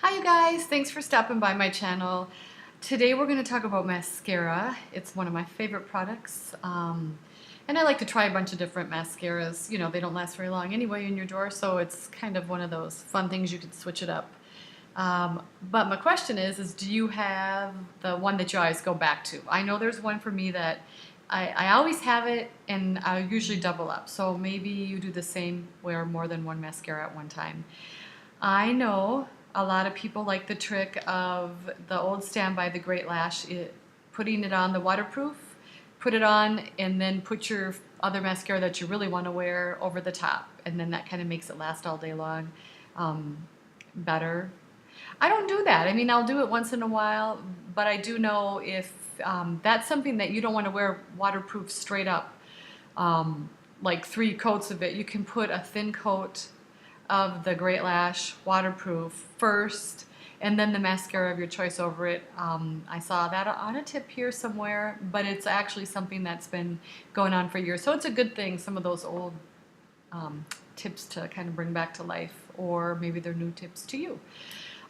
Hi you guys, thanks for stopping by my channel. Today we're going to talk about mascara. It's one of my favorite products. And I like to try a bunch of different mascaras. You know, they don't last very long anyway in your drawer, so it's kind of one of those fun things you can switch it up. But my question is do you have the one that you always go back to? I know there's one for me that I always have it and I usually double up. So maybe you do the same, wear more than one mascara at one time. I know a lot of people like the trick of the old Standby, the Great Lash, putting it on the waterproof, put it on, and then put your other mascara that you really want to wear over the top. And then that kind of makes it last all day long better. I don't do that. I mean, I'll do it once in a while, but I do know if that's something that you don't want to wear waterproof straight up, like 3 coats of it, you can put a thin coat of the Great Lash waterproof first and then the mascara of your choice over it. I saw that on a tip here somewhere, but it's actually something that's been going on for years. So it's a good thing, some of those old tips to kind of bring back to life, or maybe they're new tips to you.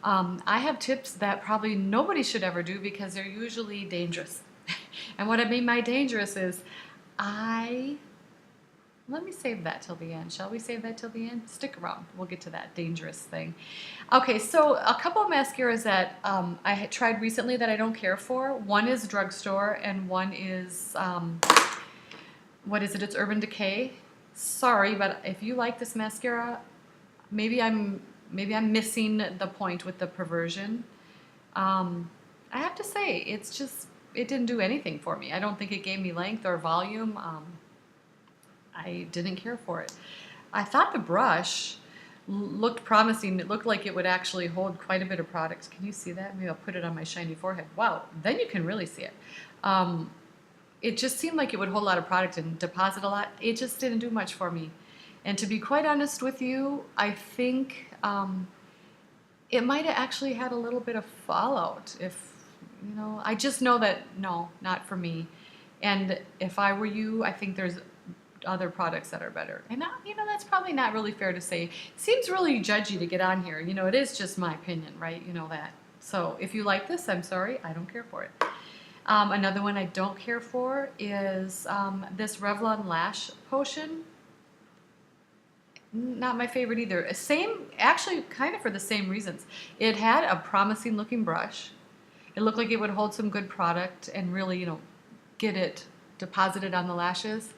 I have tips that probably nobody should ever do because they're usually dangerous. And what I mean by dangerous is let me save that till the end. Shall we save that till the end? Stick around. We'll get to that dangerous thing. Okay, so a couple of mascaras that I had tried recently that I don't care for. One is drugstore and one is, what is it? It's Urban Decay. Sorry, but if you like this mascara, maybe I'm missing the point with the perversion. I have to say, it didn't do anything for me. I don't think it gave me length or volume. I didn't care for it. I thought the brush looked promising. It looked like it would actually hold quite a bit of product. Can you see that? Maybe I'll put it on my shiny forehead. Wow, then you can really see it. It just seemed like it would hold a lot of product and deposit a lot. It just didn't do much for me. And to be quite honest with you, I think it might have actually had a little bit of fallout. I just know that, no, not for me. And if I were you, I think there's other products that are better. And that's probably not really fair to say. It seems really judgy to get on here. It is just my opinion, right? You know that. So if you like this, I'm sorry, I don't care for it. Another one I don't care for is this Revlon Lash Potion. Not my favorite either. Actually kind of for the same reasons. It had a promising looking brush. It looked like it would hold some good product and really, get it deposited on the lashes.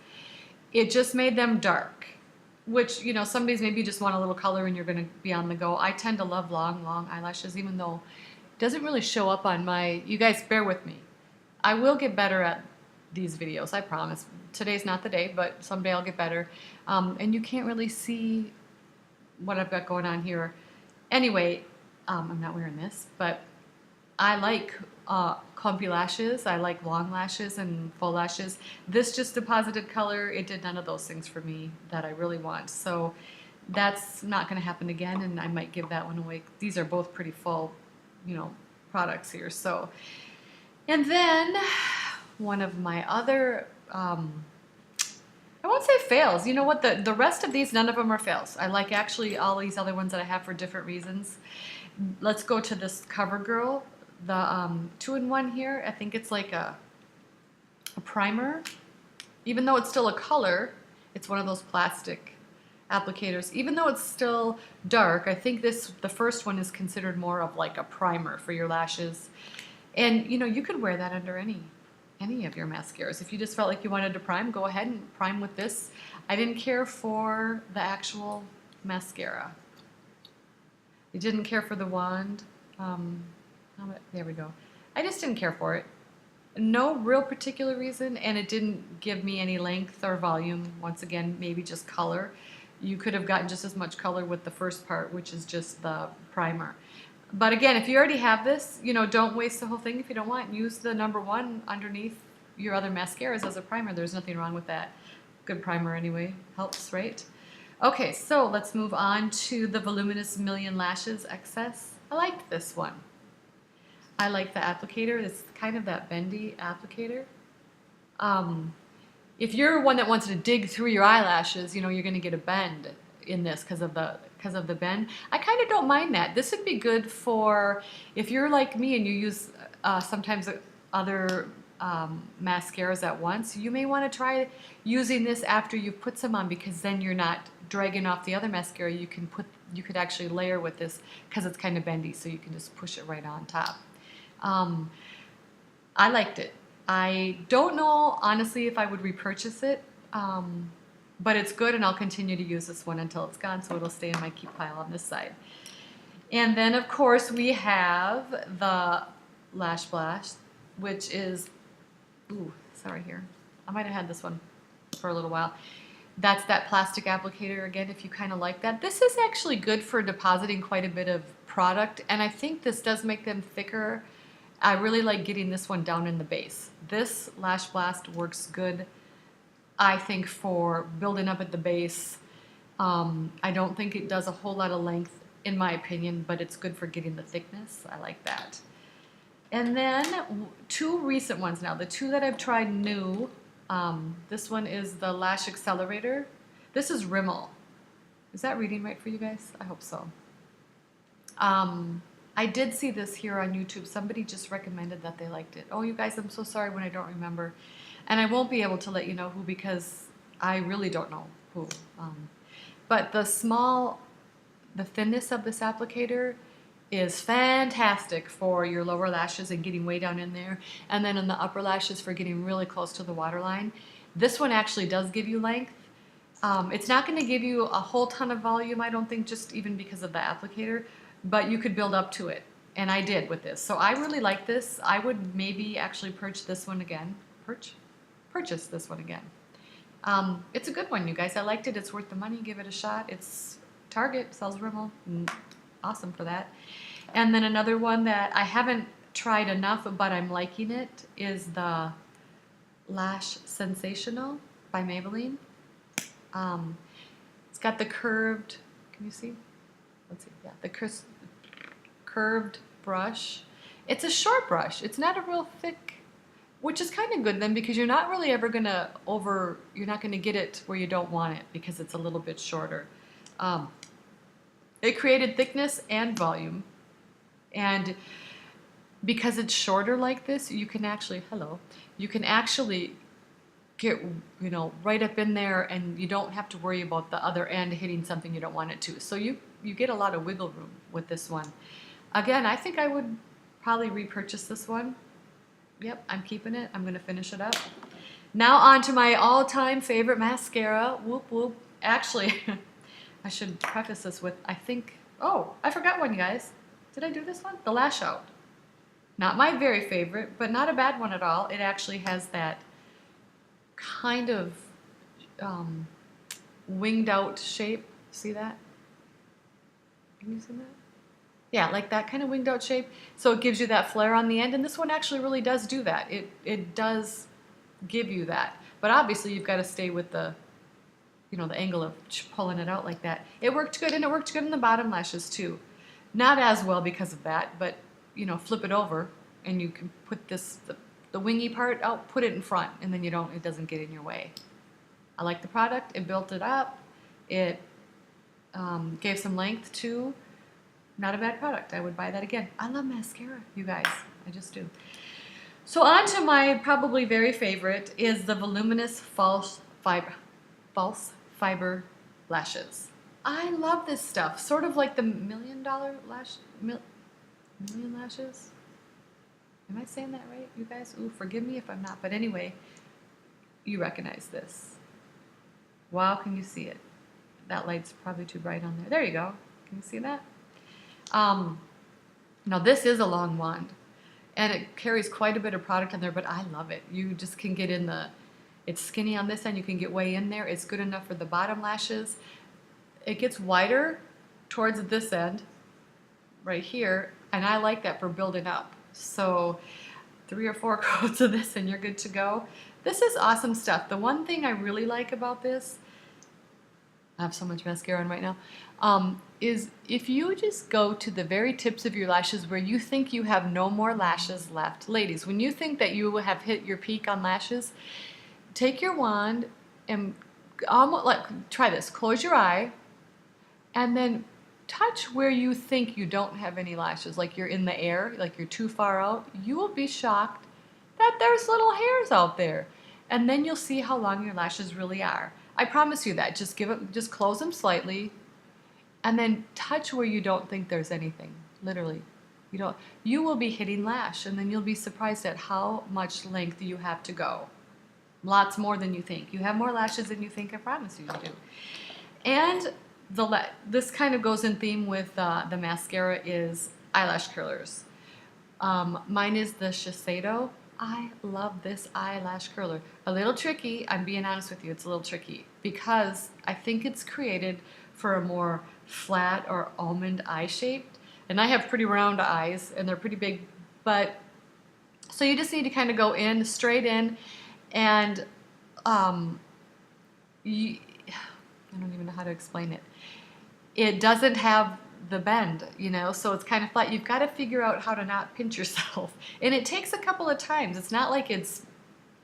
It just made them dark, which, some days maybe you just want a little color and you're going to be on the go. I tend to love long eyelashes, even though it doesn't really show up on you guys bear with me. I will get better at these videos, I promise. Today's not the day, but someday I'll get better. And you can't really see what I've got going on here. Anyway, I'm not wearing this, but I like clumpy lashes. I like long lashes and full lashes. This just deposited color. It did none of those things for me that I really want. So that's not going to happen again, and I might give that one away. These are both pretty full, products here. So, and then one of my other, I won't say fails. You know what? The rest of these, none of them are fails. I like actually all these other ones that I have for different reasons. Let's go to this CoverGirl. The 2-in-1 here, I think it's like a primer. Even though it's still a color, it's one of those plastic applicators. Even though it's still dark, I think the first one is considered more of like a primer for your lashes. And you could wear that under any of your mascaras. If you just felt like you wanted to prime, go ahead and prime with this. I didn't care for the actual mascara. I didn't care for the wand. There we go. I just didn't care for it. No real particular reason, and it didn't give me any length or volume. Once again, maybe just color. You could have gotten just as much color with the first part, which is just the primer. But again, if you already have this, don't waste the whole thing if you don't want. Use the number 1 underneath your other mascaras as a primer. There's nothing wrong with that. Good primer anyway. Helps, right? Okay, so let's move on to the Voluminous Million Lashes XS. I liked this one. I like the applicator. It's kind of that bendy applicator. If you're one that wants to dig through your eyelashes, you're going to get a bend in this because of the because of the bend. I kind of don't mind that. This would be good for if you're like me and you use sometimes other mascaras at once. You may want to try using this after you've put some on, because then you're not dragging off the other mascara. You could actually layer with this because it's kind of bendy, so you can just push it right on top. I liked it. I don't know honestly if I would repurchase it. But it's good, and I'll continue to use this one until it's gone, so it'll stay in my keep pile on this side. And then, of course, we have the Lash Blast, which is, ooh, sorry here. I might have had this one for a little while. That's that plastic applicator again, if you kind of like that. This is actually good for depositing quite a bit of product, and I think this does make them thicker. I really like getting this one down in the base. This Lash Blast works good, I think, for building up at the base. I don't think it does a whole lot of length, in my opinion, but it's good for getting the thickness. I like that. And then two recent ones now. The two that I've tried new, this one is the Lash Accelerator. This is Rimmel. Is that reading right for you guys? I hope so. I did see this here on YouTube. Somebody just recommended that they liked it. Oh, you guys, I'm so sorry when I don't remember. And I won't be able to let you know who, because I really don't know who. But the thinness of this applicator is fantastic for your lower lashes and getting way down in there. And then in the upper lashes for getting really close to the waterline. This one actually does give you length. It's not going to give you a whole ton of volume, I don't think, just even because of the applicator. But you could build up to it. And I did with this. So I really like this. I would maybe actually purchase this one again. Purchase this one again. It's a good one, you guys. I liked it. It's worth the money. Give it a shot. It's Target, sells Rimmel. Awesome for that. And then another one that I haven't tried enough, but I'm liking it, is the Lash Sensational by Maybelline. It's got the curved, can you see? Let's see, yeah, the curved brush. It's a short brush. It's not a real thick, which is kind of good then, because you're not really ever gonna you're not gonna get it where you don't want it, because it's a little bit shorter. It created thickness and volume, and because it's shorter like this, you can actually, you can actually get, right up in there, and you don't have to worry about the other end hitting something you don't want it to. So you get a lot of wiggle room with this one. Again, I think I would probably repurchase this one. Yep, I'm keeping it. I'm going to finish it up. Now on to my all-time favorite mascara. Whoop, whoop. Actually, I should preface this with, I forgot one, guys. Did I do this one? The Lash Out. Not my very favorite, but not a bad one at all. It actually has that kind of winged out shape. See that? Can you see that? Yeah, like that kind of winged out shape. So it gives you that flare on the end, and this one actually really does do that. It does give you that. But obviously you've got to stay with the, the angle of pulling it out like that. It worked good, and it worked good in the bottom lashes too. Not as well because of that, but flip it over and you can put this, the wingy part out, put it in front, and then it doesn't get in your way. I like the product. It built it up. It gave some length too. Not a bad product. I would buy that again. I love mascara, you guys. I just do. So on to my probably very favorite is the Voluminous False Fiber Lashes. I love this stuff. Sort of like the Million Lashes. Am I saying that right, you guys? Ooh, forgive me if I'm not. But anyway, you recognize this. Wow, can you see it? That light's probably too bright on there. There you go. Can you see that? Now this is a long wand, and it carries quite a bit of product in there, but I love it. You just can get in it's skinny on this end, you can get way in there. It's good enough for the bottom lashes. It gets wider towards this end, right here, and I like that for building up. So 3 or 4 coats of this and you're good to go. This is awesome stuff. The one thing I really like about this, I have so much mascara on right now, is if you just go to the very tips of your lashes where you think you have no more lashes left. Ladies, when you think that you have hit your peak on lashes, take your wand and try this. Close your eye and then touch where you think you don't have any lashes, like you're in the air, like you're too far out. You will be shocked that there's little hairs out there. And then you'll see how long your lashes really are. I promise you that. Just close them slightly, and then touch where you don't think there's anything. Literally. You will be hitting lash, and then you'll be surprised at how much length you have to go. Lots more than you think. You have more lashes than you think, I promise you do. And this kind of goes in theme with the mascara is eyelash curlers. Mine is the Shiseido. I love this eyelash curler. A little tricky, I'm being honest with you, it's a little tricky because I think it's created for a more flat or almond eye shape. And I have pretty round eyes and they're pretty big, but so you just need to kind of go in, straight in, and I don't even know how to explain it. It doesn't have the bend, so it's kind of flat. You've got to figure out how to not pinch yourself. And it takes a couple of times. It's not like it's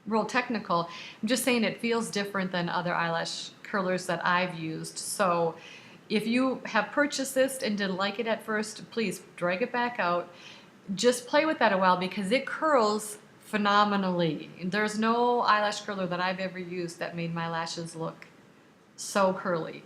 real technical. I'm just saying it feels different than other eyelash curlers that I've used. So if you have purchased this and didn't like it at first, please drag it back out. Just play with that a while because it curls phenomenally. There's no eyelash curler that I've ever used that made my lashes look so curly.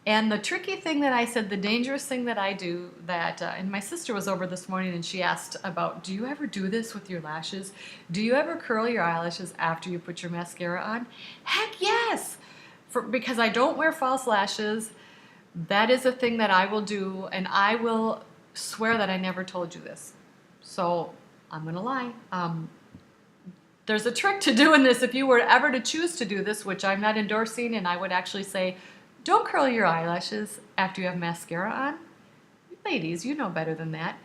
And the tricky thing that I said, the dangerous thing that I do, and my sister was over this morning and she asked about, do you ever do this with your lashes? Do you ever curl your eyelashes after you put your mascara on? Heck yes! Because I don't wear false lashes. That is a thing that I will do, and I will swear that I never told you this. So I'm going to lie. There's a trick to doing this if you were ever to choose to do this, which I'm not endorsing, and I would actually say, don't curl your eyelashes after you have mascara on. Ladies, you know better than that.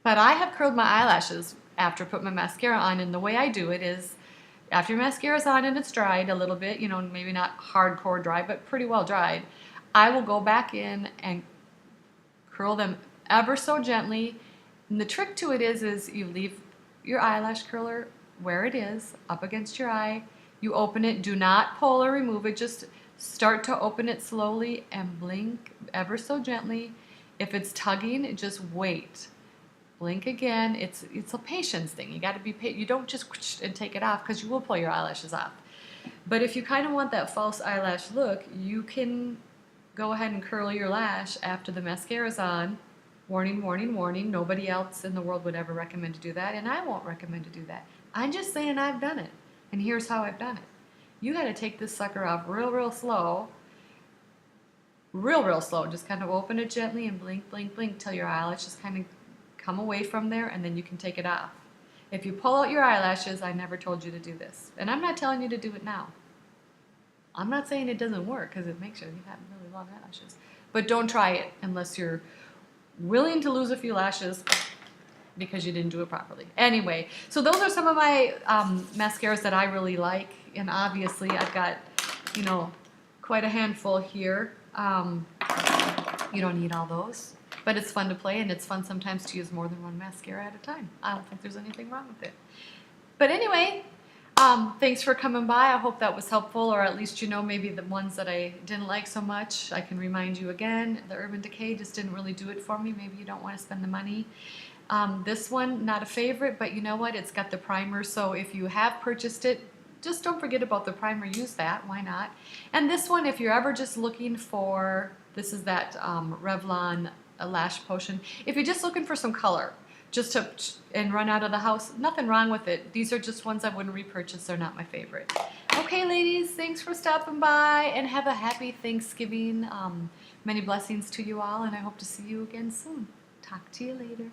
But I have curled my eyelashes after I put my mascara on, and the way I do it is after your mascara's on and it's dried a little bit, maybe not hardcore dry, but pretty well dried, I will go back in and curl them ever so gently. And the trick to it is you leave your eyelash curler where it is, up against your eye. You open it, do not pull or remove it, just start to open it slowly and blink ever so gently. If it's tugging, just wait. Blink again. It's a patience thing. You got to be patient. You don't just and take it off because you will pull your eyelashes off. But if you kind of want that false eyelash look, you can go ahead and curl your lash after the mascara's on. Warning, warning, warning. Nobody else in the world would ever recommend to do that, and I won't recommend to do that. I'm just saying I've done it, and here's how I've done it. You got to take this sucker off real slow. Real slow. Just kind of open it gently and blink, blink, blink till your eyelashes kind of come away from there, and then you can take it off. If you pull out your eyelashes, I never told you to do this. And I'm not telling you to do it now. I'm not saying it doesn't work because it makes you have really long eyelashes. But don't try it unless you're willing to lose a few lashes because you didn't do it properly. Anyway, so those are some of my mascaras that I really like. And obviously I've got, quite a handful here. You don't need all those. But it's fun to play, and it's fun sometimes to use more than one mascara at a time. I don't think there's anything wrong with it. But anyway, thanks for coming by. I hope that was helpful, or at least maybe the ones that I didn't like so much. I can remind you again, the Urban Decay just didn't really do it for me. Maybe you don't want to spend the money. This one, not a favorite, but you know what? It's got the primer, so if you have purchased it, just don't forget about the primer. Use that. Why not? And this one, if you're ever just looking for, this is that Revlon a lash potion. If you're just looking for some color, and run out of the house, nothing wrong with it. These are just ones I wouldn't repurchase. They're not my favorite. Okay, ladies, thanks for stopping by, and have a happy Thanksgiving. Many blessings to you all, and I hope to see you again soon. Talk to you later.